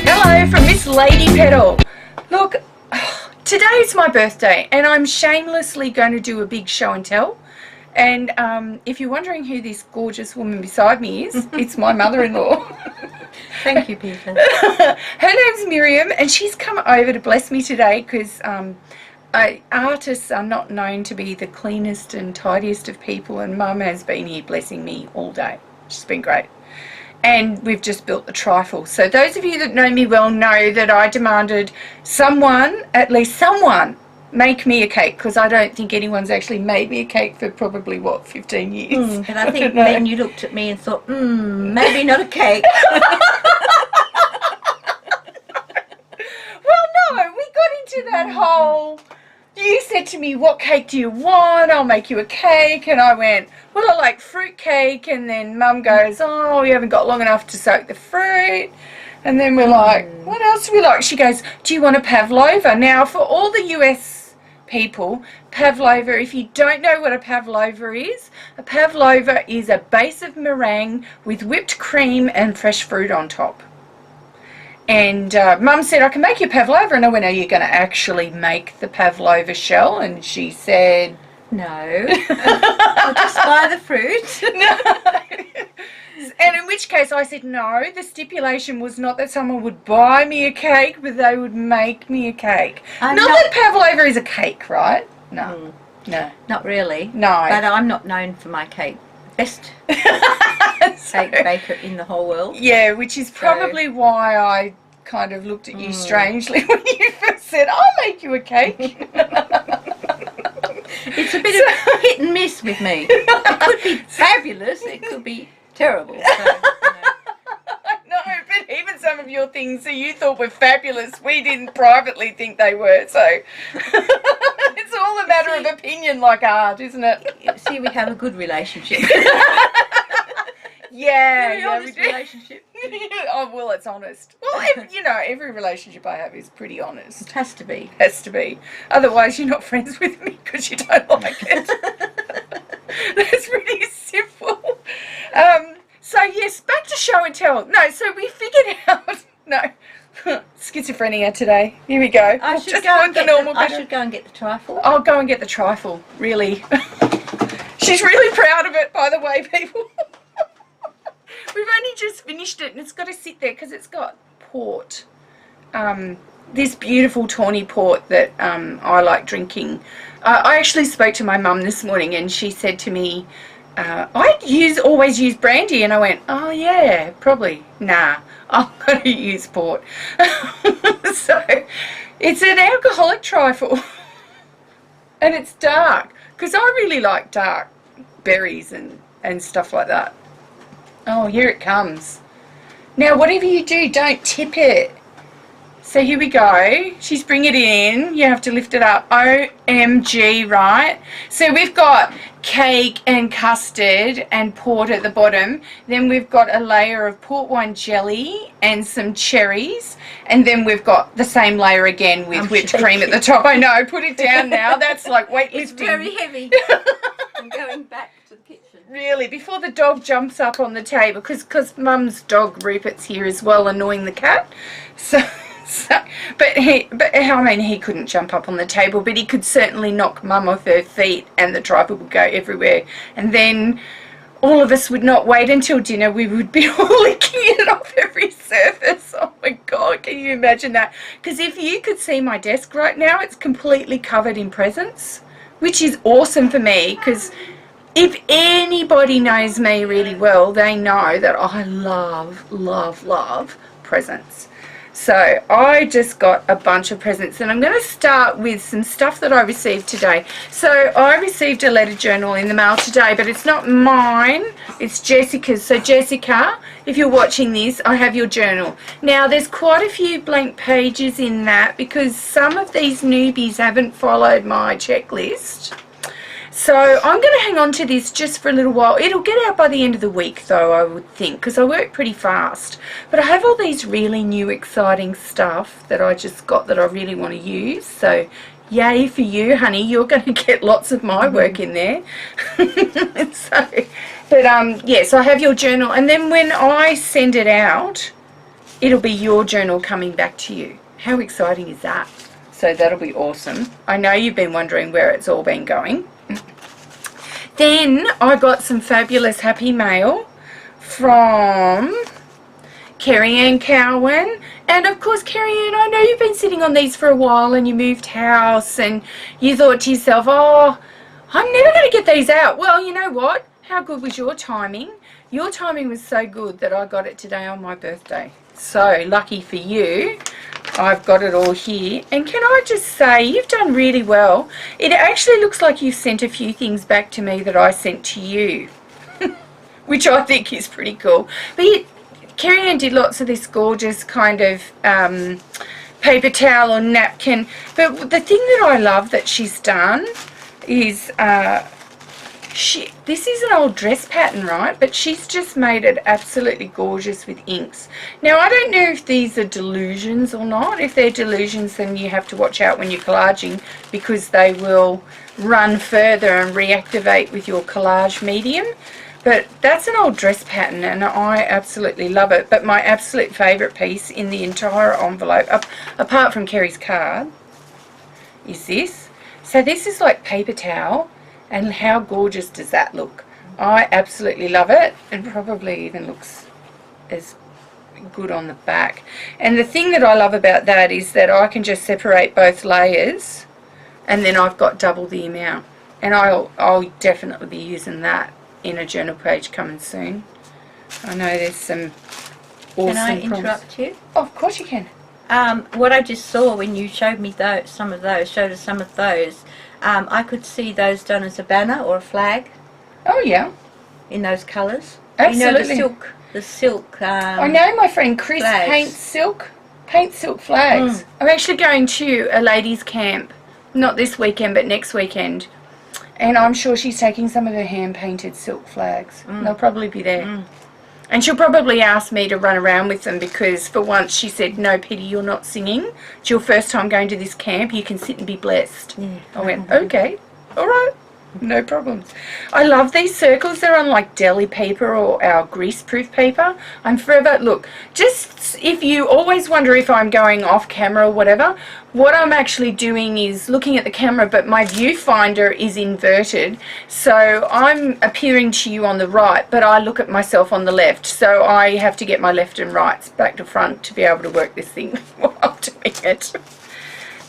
Hello from Missladypetal. Look, today's my birthday and I'm shamelessly going to do a big show and tell. And if you're wondering who this gorgeous woman beside me is, it's my mother-in-law. Thank you, Peter. Her name's Miriam and she's come over to bless me today because artists are not known to be the cleanest and tidiest of people, and Mum has been here blessing me all day. She's been great. And we've just built the trifle. So those of you that know me well know that I demanded someone, at least someone, make me a cake, because I don't think anyone's actually made me a cake for probably, what, 15 years? And I think then you looked at me and thought, maybe not a cake. Well, no, we got into that whole, you said to me, what cake do you want? I'll make you a cake. And I went, well, I like fruit cake. And then Mum goes, oh, we haven't got long enough to soak the fruit. And then we're like, what else do we like? She goes, do you want a pavlova? Now, for all the US people, pavlova, if you don't know what a pavlova is a base of meringue with whipped cream and fresh fruit on top. And Mum said, I can make you a pavlova. And I went, are you going to actually make the pavlova shell? And she said, no. I'll just buy the fruit. no. And in which case I said, no, the stipulation was not that someone would buy me a cake, but they would make me a cake. Not that pavlova is a cake, right? No. No. Not really. No. But I'm not known for my cake. Best cake baker in the whole world. Yeah, which is probably why I kind of looked at you strangely when you first said, I'll make you a cake. It's a bit of hit and miss with me. It could be fabulous, it could be terrible. So, No, but even some of your things that you thought were fabulous, we didn't privately think they were, so it's all a matter of opinion, like art, isn't it? See, we have a good relationship. Yeah, honest relationship. Oh, well, it's honest. Well, every relationship I have is pretty honest. It has to be. Has to be. Otherwise, you're not friends with me because you don't like it. That's pretty simple. So, yes, back to show and tell. No, so we figured out... No. Schizophrenia today. Here we go. I should go and get the trifle. I'll go and get the trifle, really. She's really proud of it, by the way, people. We've only just finished it and it's got to sit there because it's got port. This beautiful tawny port that I like drinking. I actually spoke to my mum this morning and she said to me, I always use brandy, and I went, oh yeah, probably. Nah, I'm going to use port. So it's an alcoholic trifle and it's dark because I really like dark berries and stuff like that. Oh, here it comes. Now, whatever you do, don't tip it. So here we go. She's bringing it in. You have to lift it up. OMG, right? So we've got cake and custard and port at the bottom. Then we've got a layer of port wine jelly and some cherries. And then we've got the same layer again with whipped cream at the top. I know. Put it down now. That's like weightlifting. It's very heavy. I'm going back to the kitchen. Really, before the dog jumps up on the table, because Mum's dog Rupert's here as well, annoying the cat. But I mean, he couldn't jump up on the table, but he could certainly knock Mum off her feet, and the tripod would go everywhere. And then all of us would not wait until dinner. We would be all licking it off every surface. Oh my God, can you imagine that? Because if you could see my desk right now, it's completely covered in presents, which is awesome for me, because if anybody knows me really well, they know that I love, love, love presents. So I just got a bunch of presents, and I'm going to start with some stuff that I received today. So I received a letter journal in the mail today, but it's not mine, it's Jessica's. So Jessica, if you're watching this, I have your journal. Now there's quite a few blank pages in that because some of these newbies haven't followed my checklist. So I'm going to hang on to this just for a little while. It'll get out by the end of the week though, I would think, because I work pretty fast. But I have all these really new exciting stuff that I just got that I really want to use. So yay for you, honey. You're going to get lots of my work in there. So, but yeah, so I have your journal, and then when I send it out, it'll be your journal coming back to you. How exciting is that? So that'll be awesome. I know you've been wondering where it's all been going. Then I got some fabulous happy mail from Kerry Ann Cowan. And of course, Kerry Ann, I know you've been sitting on these for a while, and you moved house and you thought to yourself, oh, I'm never going to get these out. Well, you know what? How good was your timing? Your timing was so good that I got it today on my birthday. So lucky for you, I've got it all here. And can I just say, you've done really well. It actually looks like you've sent a few things back to me that I sent to you, which I think is pretty cool. But Kerry Ann did lots of this gorgeous kind of paper towel or napkin. But the thing that I love that she's done is this is an old dress pattern, right? But she's just made it absolutely gorgeous with inks. Now, I don't know if these are delusions or not. If they're delusions, then you have to watch out when you're collaging, because they will run further and reactivate with your collage medium. But that's an old dress pattern, and I absolutely love it. But my absolute favourite piece in the entire envelope, apart from Kerry's card, is this. So this is like paper towel. And how gorgeous does that look? I absolutely love it, and probably even looks as good on the back. And the thing that I love about that is that I can just separate both layers, and then I've got double the amount. And I'll definitely be using that in a journal page coming soon. I know there's some awesome. Can I interrupt you? Oh, of course you can. What I just saw when you showed me some of those, I could see those done as a banner or a flag. Oh yeah, in those colours. Absolutely. You know, the silk. I know my friend Chris paints silk flags. I'm actually going to a ladies' camp, not this weekend but next weekend, and I'm sure she's taking some of her hand painted silk flags. They'll probably be there. And she'll probably ask me to run around with them, because for once she said, no, Petty, you're not singing. It's your first time going to this camp. You can sit and be blessed. I went, okay, all right, no problems. I love these circles. They're on like deli paper or our greaseproof paper. I'm forever, look, just if you always wonder if I'm going off camera or whatever, what I'm actually doing is looking at the camera, but my viewfinder is inverted. So I'm appearing to you on the right, but I look at myself on the left. So I have to get my left and rights back to front to be able to work this thing while doing it.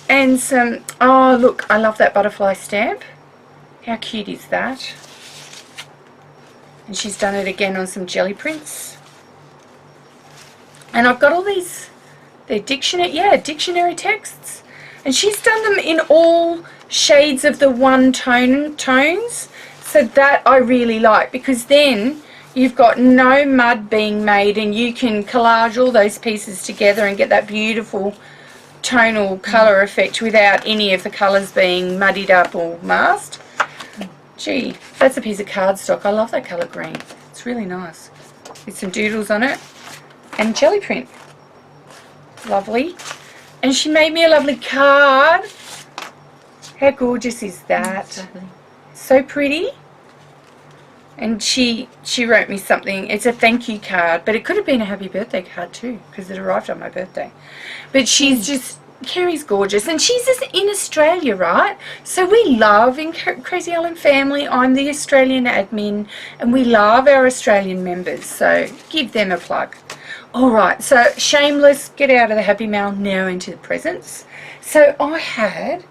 And some, oh look, I love that butterfly stamp. How cute is that? And she's done it again on some jelly prints. And I've got all these, they're dictionary texts. And she's done them in all shades of the one tones. So that I really like, because then you've got no mud being made, and you can collage all those pieces together and get that beautiful tonal colour effect without any of the colours being muddied up or masked. Gee, that's a piece of cardstock. I love that colour green. It's really nice. With some doodles on it. And jelly print. Lovely. And she made me a lovely card. How gorgeous is that? So pretty. And she wrote me something. It's a thank you card, but it could have been a happy birthday card too, because it arrived on my birthday. But she's just, Kerry's gorgeous, and she's in Australia, right? So we love, in Crazy Ellen family, I'm the Australian admin, and we love our Australian members, so give them a plug. Alright, so shameless, get out of the happy mail, now into the presents. So I had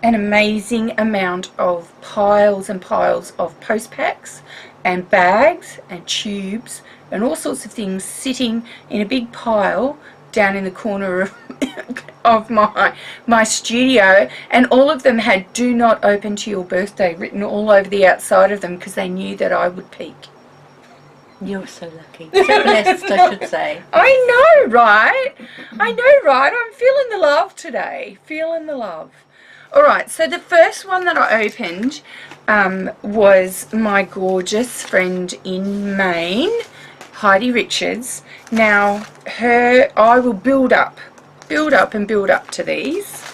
an amazing amount of piles and piles of post packs and bags and tubes and all sorts of things sitting in a big pile down in the corner of my studio, and all of them had "do not open to your birthday" written all over the outside of them, because they knew that I would peek. You're so lucky. So blessed, I should say. I know, right? I know, right? I'm feeling the love today. Feeling the love. Alright, so the first one that I opened was my gorgeous friend in Maine, Heidi Richards. Now, I will build up and build up to these.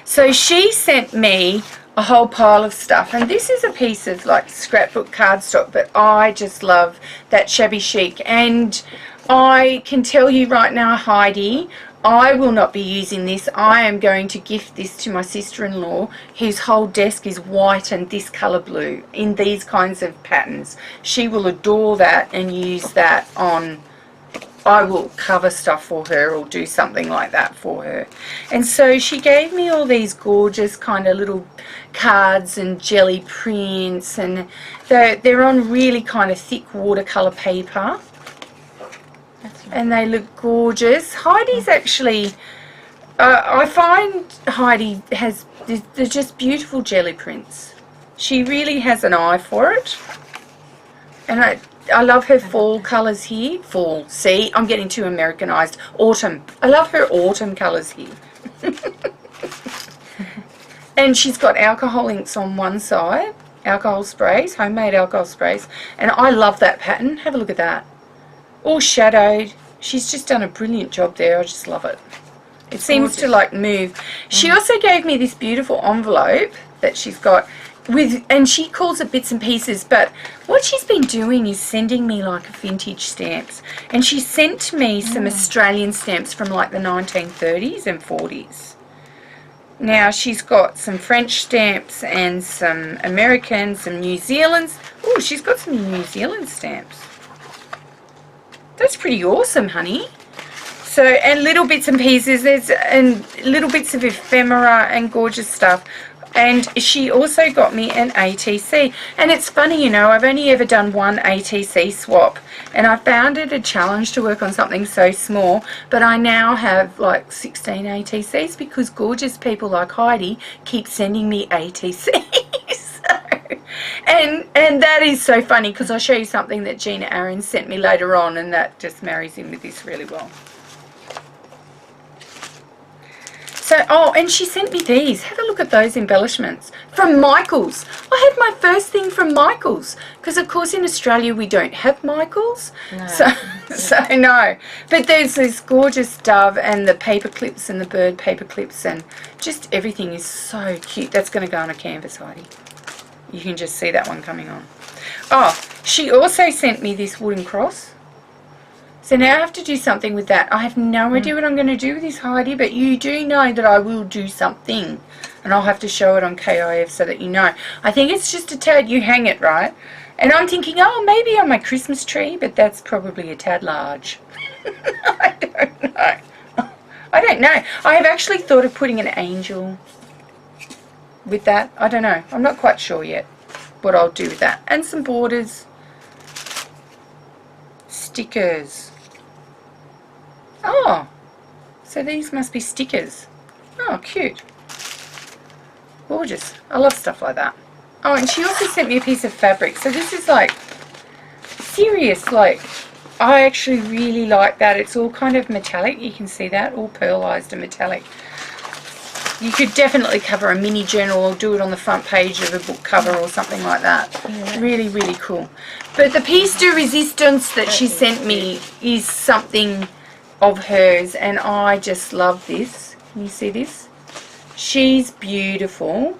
So she sent me a whole pile of stuff, and this is a piece of like scrapbook cardstock, but I just love that shabby chic. And I can tell you right now, Heidi, I will not be using this. I am going to gift this to my sister-in-law, whose whole desk is white and this colour blue in these kinds of patterns. She will adore that and use that on, I will cover stuff for her or do something like that for her. And so she gave me all these gorgeous kind of little cards and jelly prints, and they're on really kind of thick watercolour paper. And they look gorgeous. Heidi's actually, I find Heidi has, they're just beautiful jelly prints. She really has an eye for it. And I love her fall colours here. Fall, see, I'm getting too Americanised. Autumn. I love her autumn colours here. And she's got alcohol inks on one side. Alcohol sprays, homemade alcohol sprays. And I love that pattern. Have a look at that. All shadowed. She's just done a brilliant job there. I just love it. It seems to like move. She also gave me this beautiful envelope that she's got with, and she calls it bits and pieces, but what she's been doing is sending me like vintage stamps. And she sent me some Australian stamps from like the 1930s and 40s. Now she's got some French stamps and some American, some New Zealand's. Oh, she's got some New Zealand stamps. That's pretty awesome, honey. So, and little bits and pieces, and little bits of ephemera and gorgeous stuff. And she also got me an ATC. And it's funny, you know, I've only ever done one ATC swap. And I found it a challenge to work on something so small. But I now have like 16 ATCs because gorgeous people like Heidi keep sending me ATCs. And that is so funny because I'll show you something that Gina Aaron sent me later on, and that just marries in with this really well. So, oh, and she sent me these. Have a look at those embellishments from Michaels. I had my first thing from Michaels because, of course, in Australia we don't have Michaels. No. So no. But there's this gorgeous dove and the paper clips and the bird paper clips, and just everything is so cute. That's going to go on a canvas, Heidi. You can just see that one coming on. Oh, she also sent me this wooden cross. So now I have to do something with that. I have no idea what I'm going to do with this, Heidi, but you do know that I will do something. And I'll have to show it on KIF so that you know. I think it's just a tad, you hang it, right? And I'm thinking, oh, maybe on my Christmas tree, but that's probably a tad large. I don't know. I don't know. I have actually thought of putting an angel with that. I don't know. I'm not quite sure yet what I'll do with that. And some borders. Stickers. Oh, so these must be stickers. Oh, cute. Gorgeous. I love stuff like that. Oh, and she also sent me a piece of fabric. So this is like serious, like I actually really like that. It's all kind of metallic. You can see that, all pearlized and metallic. You could definitely cover a mini journal or do it on the front page of a book cover or something like that. Yeah. Really, really cool. But the piece de resistance that she sent me is something of hers, and I just love this. Can you see this? She's beautiful.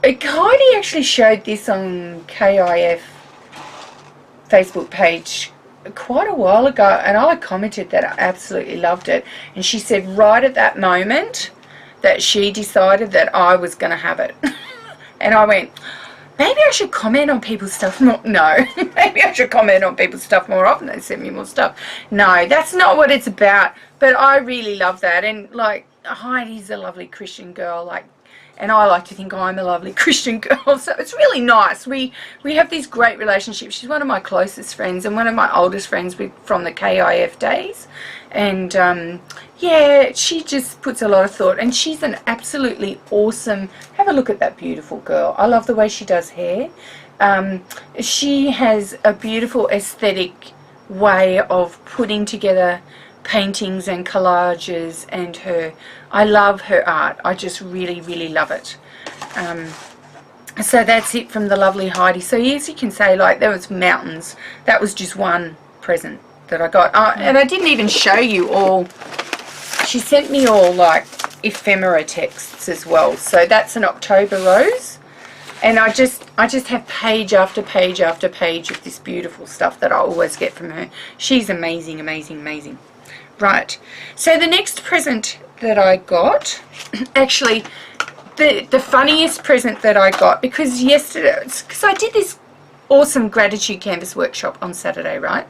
Heidi actually showed this on KIF Facebook page quite a while ago, and I commented that I absolutely loved it. And she said right at that moment that she decided that I was going to have it. And I went, maybe I should comment on people's stuff more. No, maybe I should comment on people's stuff more often. They send me more stuff. No, that's not what it's about. But I really love that. And like, Heidi's a lovely Christian girl, like, and I like to think I'm a lovely Christian girl, so it's really nice. We have these great relationships. She's one of my closest friends and one of my oldest friends from the KIF days. And yeah, she just puts a lot of thought, and she's an absolutely awesome, have a look at that beautiful girl. I love the way she does hair. She has a beautiful aesthetic way of putting together paintings and collages, and I love her art. I just really, really love it. So that's it from the lovely Heidi. So yes, you can say, like, there was mountains. That was just one present that I got. And I didn't even show you all. She sent me all, like, ephemera texts as well. So that's an October rose. And I just have page after page after page of this beautiful stuff that I always get from her. She's amazing, amazing, amazing. Right. So the next present that I got, actually, the funniest present that I got, because yesterday, because I did this awesome gratitude canvas workshop on Saturday, right?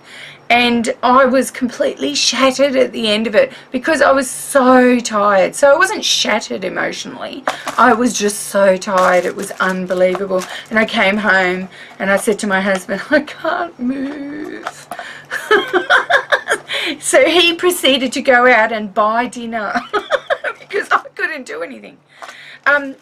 And I was completely shattered at the end of it because I was so tired. So I wasn't shattered emotionally. I was just so tired. It was unbelievable. And I came home and I said to my husband, I can't move. So he proceeded to go out and buy dinner because I couldn't do anything.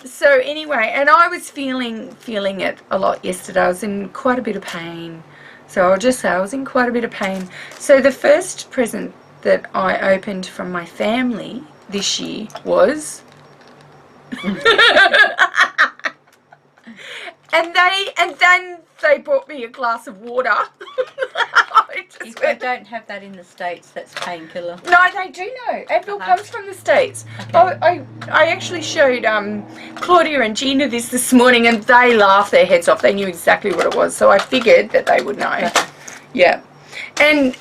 So anyway, and I was feeling it a lot yesterday. I was in quite a bit of pain. So I'll just say I was in quite a bit of pain. So the first present that I opened from my family this year was and then they brought me a glass of water. If they don't have that in the States, that's painkiller. No, they do know. Advil comes from the States. Okay. I actually showed Claudia and Gina this morning, and they laughed their heads off. They knew exactly what it was, so I figured that they would know. Okay. Yeah. And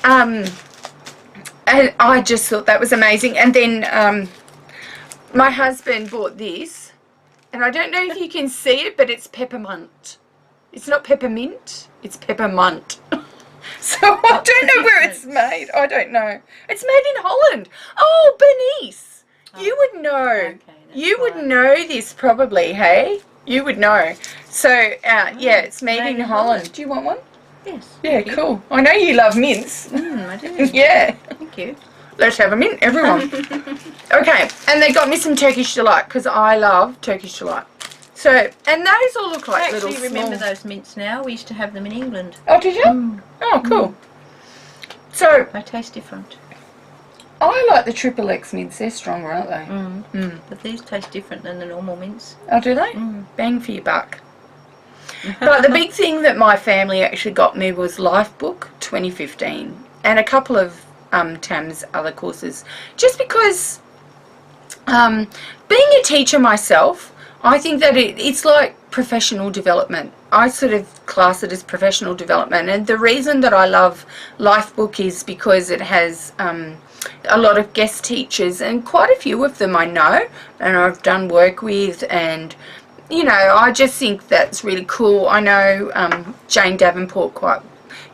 I just thought that was amazing. And then my husband bought this, and I don't know if you can see it, but it's peppermint. It's not peppermint, it's peppermint. So I don't know where it's made. I don't know. It's made in Holland. Oh, Bernice, you would know. Okay, you would know this probably, hey? You would know. So, yeah, it's made in Holland. Do you want one? Yes. Yeah, cool. I know you love mints. I do. Yeah. Thank you. Let's have a mint, everyone. Okay, and they got me some Turkish Delight because I love Turkish Delight. So, and those all look like I little actually remember small. those mints now. We used to have them in England. Oh, did you? Oh, cool. So, They taste different. I like the Triple X mints. They're stronger, aren't they? But these taste different than the normal mints. Oh, do they? Bang for your buck. But the big thing that my family actually got me was Lifebook 2015 and a couple of TAMS other courses. Just because being a teacher myself, I think that it's like professional development. I sort of class it as professional development, and the reason that I love Lifebook is because it has a lot of guest teachers, and quite a few of them I know and I've done work with, and you know, I just think that's really cool. I know Jane Davenport quite,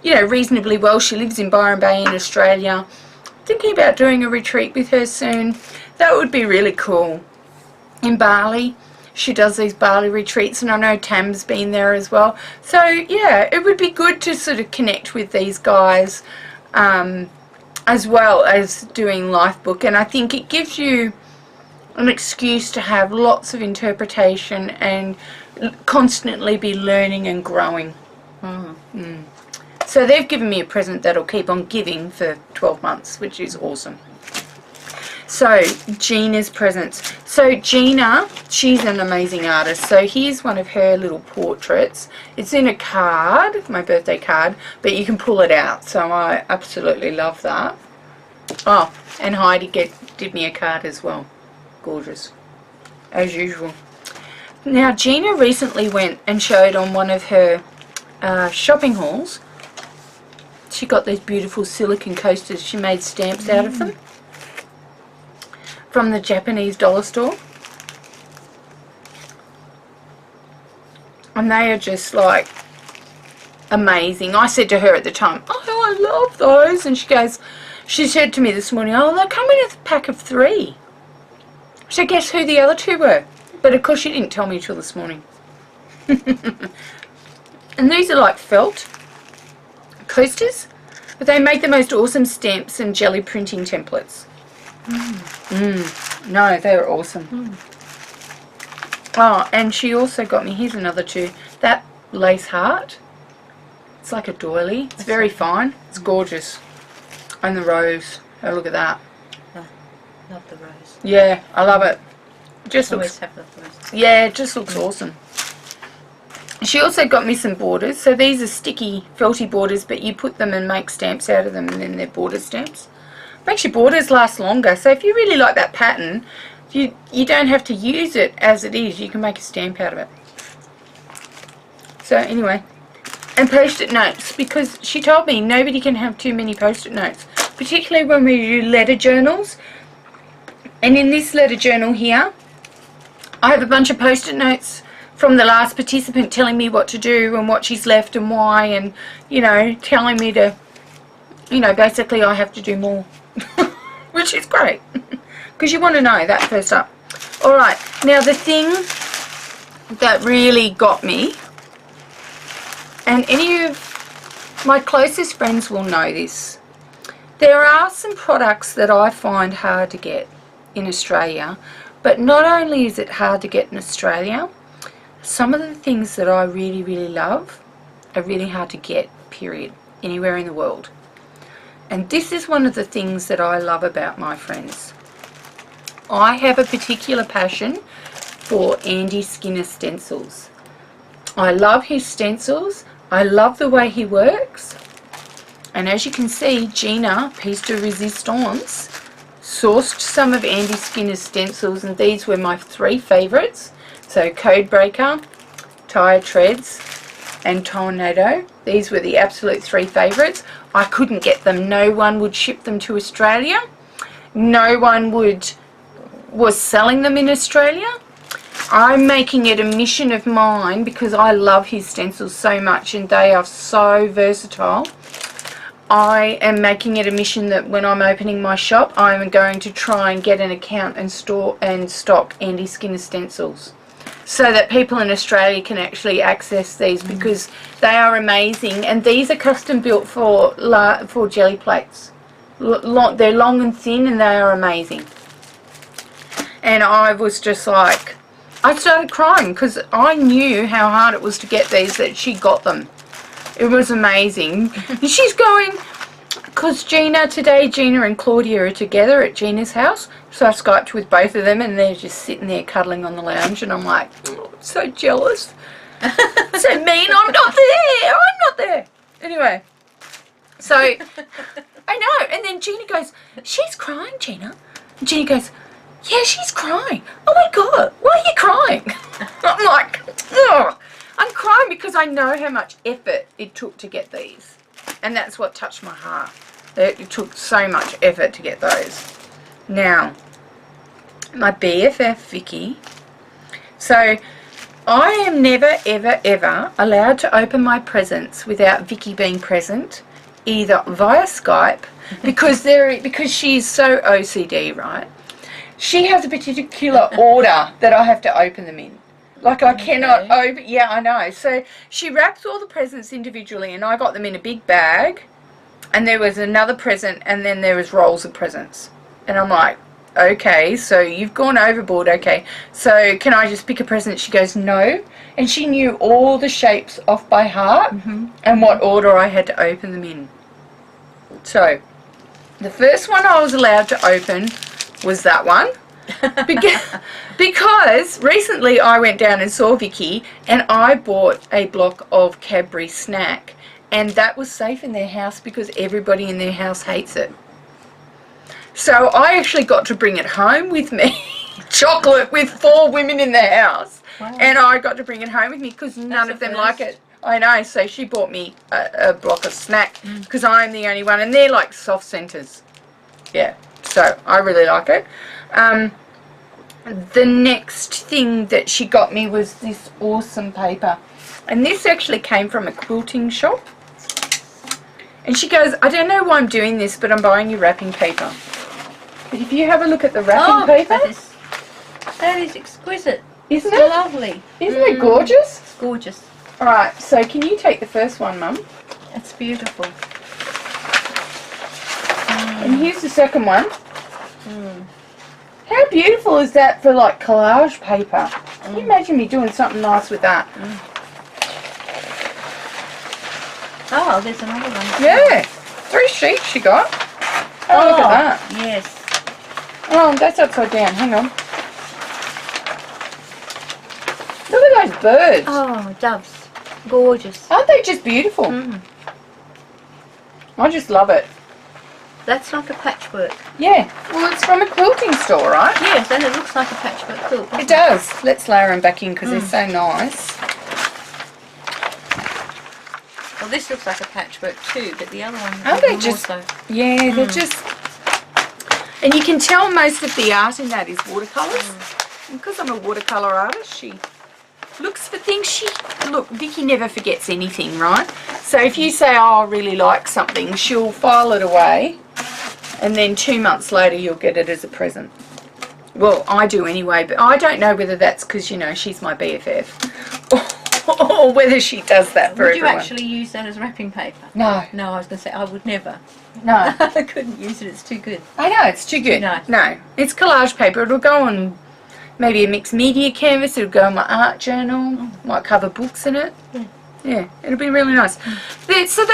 you know, reasonably well. She lives in Byron Bay in Australia. Thinking about doing a retreat with her soon. That would be really cool. In Bali, she does these Bali retreats, and I know Tam's been there as well. So yeah, it would be good to sort of connect with these guys as well as doing Lifebook, and I think it gives you an excuse to have lots of interpretation and constantly be learning and growing. So they've given me a present that'll keep on giving for 12 months, which is awesome. So Gina's presents. So Gina, she's an amazing artist. So here's one of her little portraits. It's in a card, my birthday card, but you can pull it out. So I absolutely love that. Oh, and Heidi did me a card as well. Gorgeous, as usual. Now Gina recently went and showed on one of her shopping hauls. She got these beautiful silicone coasters. She made stamps out of them from the Japanese dollar store, and they are just like amazing. I said to her at the time, oh, I love those, and she said to me this morning, oh, they come in a pack of 3. So guess who the other 2 were? But of course she didn't tell me till this morning. And these are like felt coasters, but they make the most awesome stamps and jelly printing templates. No, they're awesome. Oh, and she also got me, here's another 2, that lace heart. It's like a doily. It's very fine. It's gorgeous. And the rose. Oh, look at that. Love the rose. Yeah, I love it. Just Always looks, have the rose. yeah, it just looks awesome. She also got me some borders. So these are sticky, felty borders, but you put them and make stamps out of them, and then they're border stamps. Makes your borders last longer. So if you really like that pattern, You don't have to use it as it is. You can make a stamp out of it. So anyway, and post-it notes, because she told me nobody can have too many post-it notes, particularly when we do letter journals. And in this letter journal here, I have a bunch of post-it notes from the last participant telling me what to do and what she's left and why, and, you know, telling me to, you know, basically I have to do more, which is great, because you want to know that first up. Alright, now the thing that really got me, and any of my closest friends will know this, there are some products that I find hard to get in Australia, but not only is it hard to get in Australia, some of the things that I really, really love are really hard to get, period, anywhere in the world. And this is one of the things that I love about my friends. I have a particular passion for Andy Skinner stencils. I love his stencils. I love the way he works. And as you can see, Gina, Piece de Resistance, sourced some of Andy Skinner's stencils, and these were my 3 favourites. So Codebreaker, Tire Treads and Tornado. These were the absolute 3 favourites. I couldn't get them. No one would ship them to Australia. No one was selling them in Australia. I'm making it a mission of mine, because I love his stencils so much and they are so versatile. I am making it a mission that when I'm opening my shop, I'm going to try and get an account and store and stock Andy Skinner stencils, so that people in Australia can actually access these, because they are amazing. And these are custom built for jelly plates. They're long and thin and they are amazing. And I was just like, I started crying because I knew how hard it was to get these, that she got them. It was amazing. And she's going, because Gina and Claudia are together at Gina's house, so I Skyped with both of them and they're just sitting there cuddling on the lounge, and I'm like, oh, I'm so jealous. So mean, I'm not there. Anyway, so I know. And then Gina goes, she's crying, Gina. And Gina goes, yeah, she's crying. Oh my God, why are you crying? I'm like, ugh. I'm crying because I know how much effort it took to get these. And that's what touched my heart. It took so much effort to get those. Now, my BFF Vicky. So, I am never, ever, ever allowed to open my presents without Vicky being present, either via Skype, because she's so OCD, right? She has a particular order that I have to open them in. Like, I cannot open... Yeah, I know. So, she wraps all the presents individually, and I got them in a big bag, and there was another present, and then there was rolls of presents. And I'm like, okay, so you've gone overboard, okay. So, can I just pick a present? She goes, no. And she knew all the shapes off by heart, and what order I had to open them in. So, the first one I was allowed to open was that one. Because recently I went down and saw Vicky, and I bought a block of Cadbury snack, and that was safe in their house because everybody in their house hates it. So I actually got to bring it home with me. Chocolate with 4 women in the house. Wow. And I got to bring it home with me because none of them like it. I know, so she bought me a block of snack because I'm the only one, and they're like soft centres. Yeah, so I really like it. The next thing that she got me was this awesome paper, and this actually came from a quilting shop. And she goes, I don't know why I'm doing this, but I'm buying you wrapping paper. But if you have a look at the wrapping paper, that is exquisite. Isn't it? Lovely. Isn't it gorgeous? It's gorgeous. Alright, so can you take the first one, Mum? It's beautiful. And here's the second one. How beautiful is that for like collage paper? Can you imagine me doing something nice with that? Oh, there's another one. Yeah, 3 sheets she got. Oh, look at that. Yes. Oh, that's upside down. Hang on. Look at those birds. Oh, doves. Gorgeous. Aren't they just beautiful? I just love it. That's like a patchwork. Yeah, well, it's from a quilting store, right? Yes, and it looks like a patchwork quilt. It does. Let's layer them back in because they're so nice. Well, this looks like a patchwork too, but the other one Oh, they just, so. yeah, they're just, and you can tell most of the art in that is watercolours. Because I'm a watercolour artist, she looks for things. Look, Vicky never forgets anything, right? So if you say, oh, I really like something, she'll file it away, and then 2 months later you'll get it as a present. Well, I do anyway, but I don't know whether that's because, you know, she's my BFF, or whether she does that for everyone. Would you actually use that as wrapping paper? No. No, I was going to say I would never. No. I couldn't use it, it's too good. I know, it's too good. Too nice. No, it's collage paper. It'll go on maybe a mixed media canvas. It'll go on my art journal. Might cover books in it. Yeah, it'll be really nice. So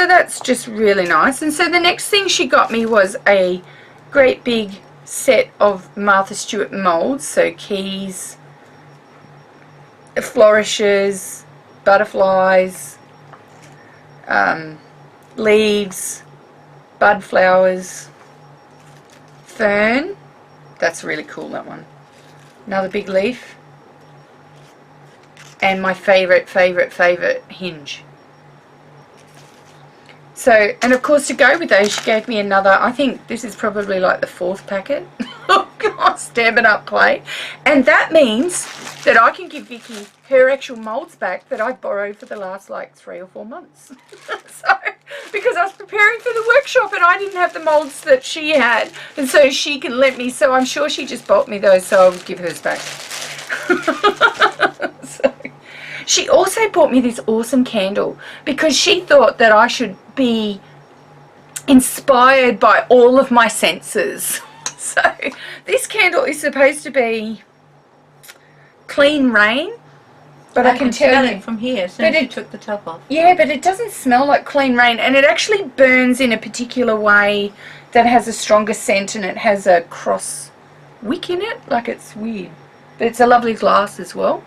that's just really nice. And so the next thing she got me was a great big set of Martha Stewart molds. So keys, flourishes, butterflies, leaves, bud flowers, fern. That's really cool, that one. Another big leaf. And my favourite hinge. So, and of course to go with those, she gave me another, I think this is probably like the 4th packet. Oh God, stamping up clay. And that means that I can give Vicky her actual moulds back that I've borrowed for the last like 3 or 4 months. So, because I was preparing for the workshop and I didn't have the moulds that she had. And so she can let me, so I'm sure she just bought me those, so I'll give hers back. So, she also bought me this awesome candle because she thought that I should be inspired by all of my senses. So this candle is supposed to be clean rain, but I can tell you it from here as soon as you took the top off. Yeah, but it doesn't smell like clean rain, and it actually burns in a particular way that has a stronger scent, and it has a cross wick in it. Like, it's weird, but it's a lovely glass as well.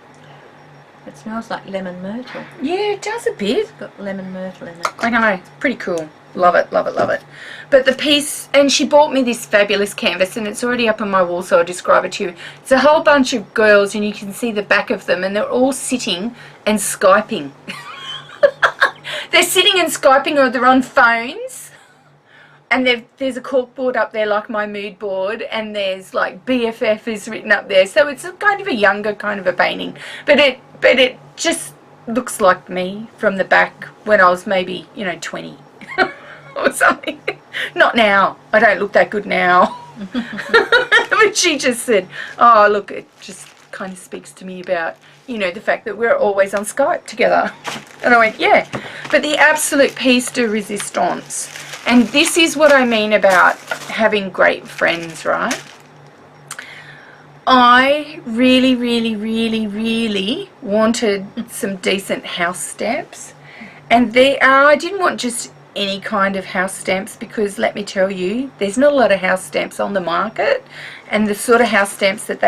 It smells like lemon myrtle. Yeah, it does a bit. It's got lemon myrtle in it. I know, it's pretty cool. Love it, love it, love it. But the piece, and she bought me this fabulous canvas, and it's already up on my wall, so I'll describe it to you. It's a whole bunch of girls, and you can see the back of them, and they're all sitting and Skyping. They're sitting and Skyping, or they're on phones, and there's a corkboard up there like my mood board, and there's like BFF is written up there. So it's kind of a younger kind of a painting, but it just looks like me from the back when I was maybe, you know, 20 or something. Not now. I don't look that good now. But she just said, oh, look, it just kind of speaks to me about, you know, the fact that we're always on Skype together. And I went, yeah. But the absolute piece de resistance. And this is what I mean about having great friends, right? I really, really, really, really wanted some decent house stamps. And I didn't want just any kind of house stamps, because let me tell you, there's not a lot of house stamps on the market. And the sort of house stamps that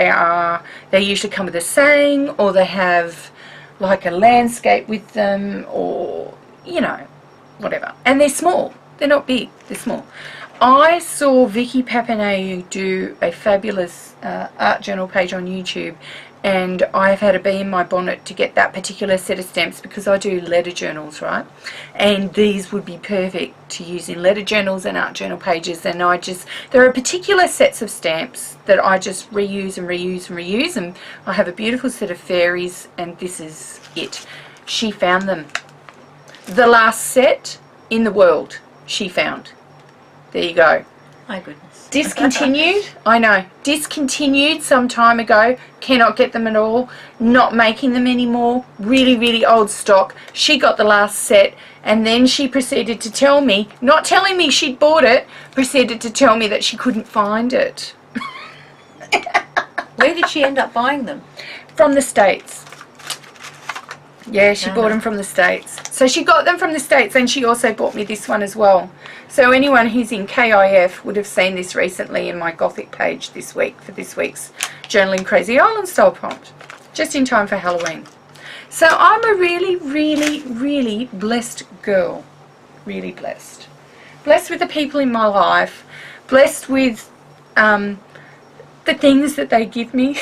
they usually come with a saying, or they have like a landscape with them, or, you know, whatever. And they're small. They're not big. They're small. I saw Vicky Papineau do a fabulous art journal page on YouTube, and I've had a bee in my bonnet to get that particular set of stamps, because I do letter journals, right? And these would be perfect to use in letter journals and art journal pages. And there are particular sets of stamps that I just reuse and reuse and reuse, and I have a beautiful set of fairies, and this is it. She found them. The last set in the world she found. There you go. My goodness. Discontinued. I know. Discontinued some time ago. Cannot get them at all. Not making them anymore. Really, really old stock. She got the last set, and then she proceeded to tell me, not telling me she'd bought it, proceeded to tell me that she couldn't find it. Where did she end up buying them? From the States. Yeah, she bought them from the States. So she got them from the States, and she also bought me this one as well. So anyone who's in KIF would have seen this recently in my Gothic page this week, for this week's Journaling Crazy Island style prompt. Just in time for Halloween. So I'm a really, really, really blessed girl. Really blessed. blessed with the people in my life, blessed with the things that they give me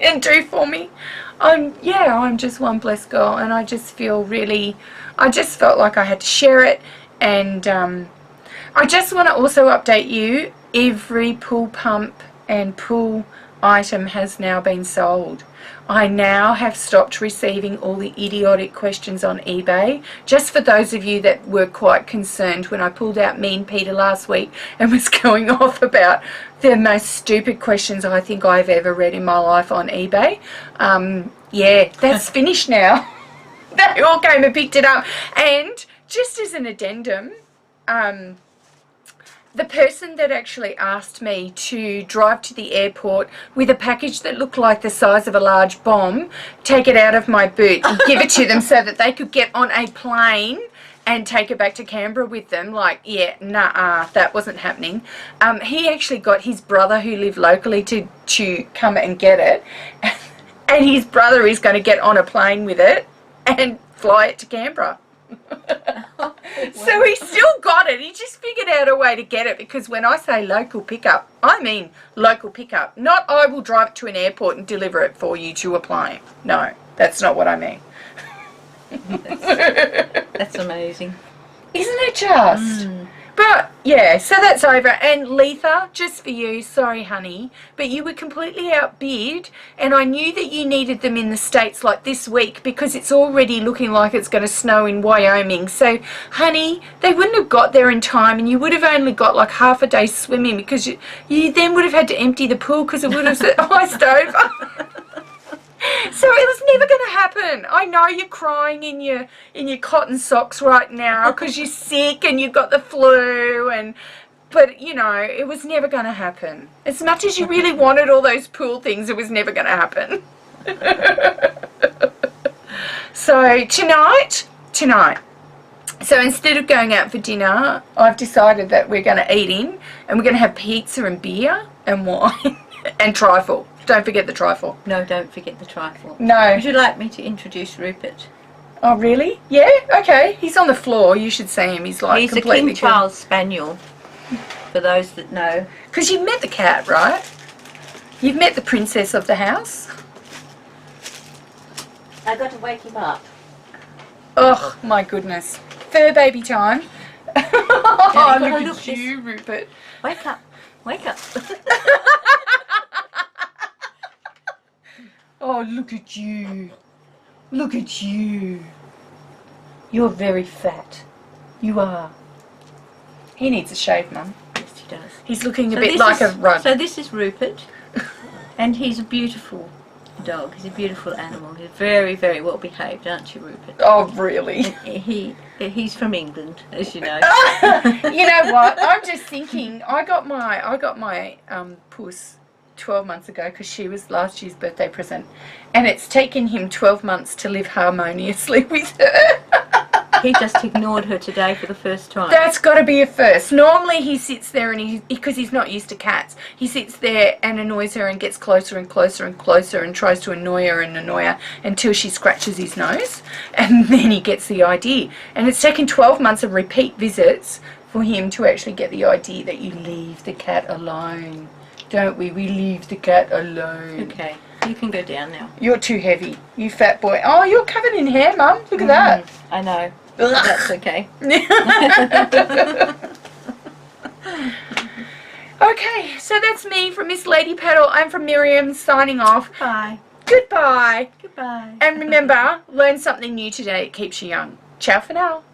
and do for me. I'm just one blessed girl, and I just feel really, I just felt like I had to share it. And I just want to also update you, every pool pump and pool item has now been sold. I now have stopped receiving all the idiotic questions on eBay. Just for those of you that were quite concerned when I pulled out me and Peter last week and was going off about the most stupid questions I think I've ever read in my life on eBay. Yeah, that's finished now. They all came and picked it up. And just as an addendum, the person that actually asked me to drive to the airport with a package that looked like the size of a large bomb, take it out of my boot and give it to them so that they could get on a plane and take it back to Canberra with them, like, yeah, nah, that wasn't happening. He actually got his brother who lived locally to come and get it, and his brother is going to get on a plane with it and fly it to Canberra. So he still got it. He just figured out a way to get it, because when I say local pickup, I mean local pickup. Not I will drive it to an airport and deliver it for you to a plane. No, that's not what I mean. That's amazing. Isn't it just? But yeah, so that's over. And Letha, just for you, sorry honey, but you were completely outbid, and I knew that you needed them in the States like this week because it's already looking like it's going to snow in Wyoming. So honey, they wouldn't have got there in time, and you would have only got like half a day swimming, because you then would have had to empty the pool because it would have iced over. So it was never going to happen. I know you're crying in your cotton socks right now because you're sick and you've got the flu, but you know, it was never going to happen. As much as you really wanted all those pool things, it was never going to happen. So tonight, so instead of going out for dinner, I've decided that we're going to eat in, and we're going to have pizza and beer and wine and trifle. Don't forget the trifle. No, don't forget the trifle. No. Would you like me to introduce Rupert? Oh, really? Yeah? Okay. He's on the floor. You should see him. He's like He's completely... a King Charles Spaniel, for those that know. Because you've met the cat, right? You've met the princess of the house. I got to wake him up. Oh, my goodness. Fur baby time. Oh, look at you, Rupert. Wake up. Wake up. Oh, look at you. Look at you. You're very fat. You are. He needs a shave, Mum. Yes, he does. He's looking a bit like a rug. So this is Rupert, and he's a beautiful dog. He's a beautiful animal. He's very, very well behaved, aren't you, Rupert? Oh, really? He's from England, as you know. You know what? I'm just thinking. I got my puss 12 months ago because she was last year's birthday present, and it's taken him 12 months to live harmoniously with her. He just ignored her today for the first time. That's got to be a first. Normally he sits there and because he's not used to cats, he sits there and annoys her and gets closer and closer and closer and tries to annoy her until she scratches his nose, and then he gets the idea. And it's taken 12 months of repeat visits for him to actually get the idea that you leave the cat alone. Don't we? We leave the cat alone. Okay, you can go down now. You're too heavy, you fat boy. Oh, you're covered in hair, Mum. Look at that. I know. That's okay. Okay, so that's me from Missladypetal. I'm from Miriam, signing off. Bye. Goodbye. Goodbye. And remember, learn something new today. It keeps you young. Ciao for now.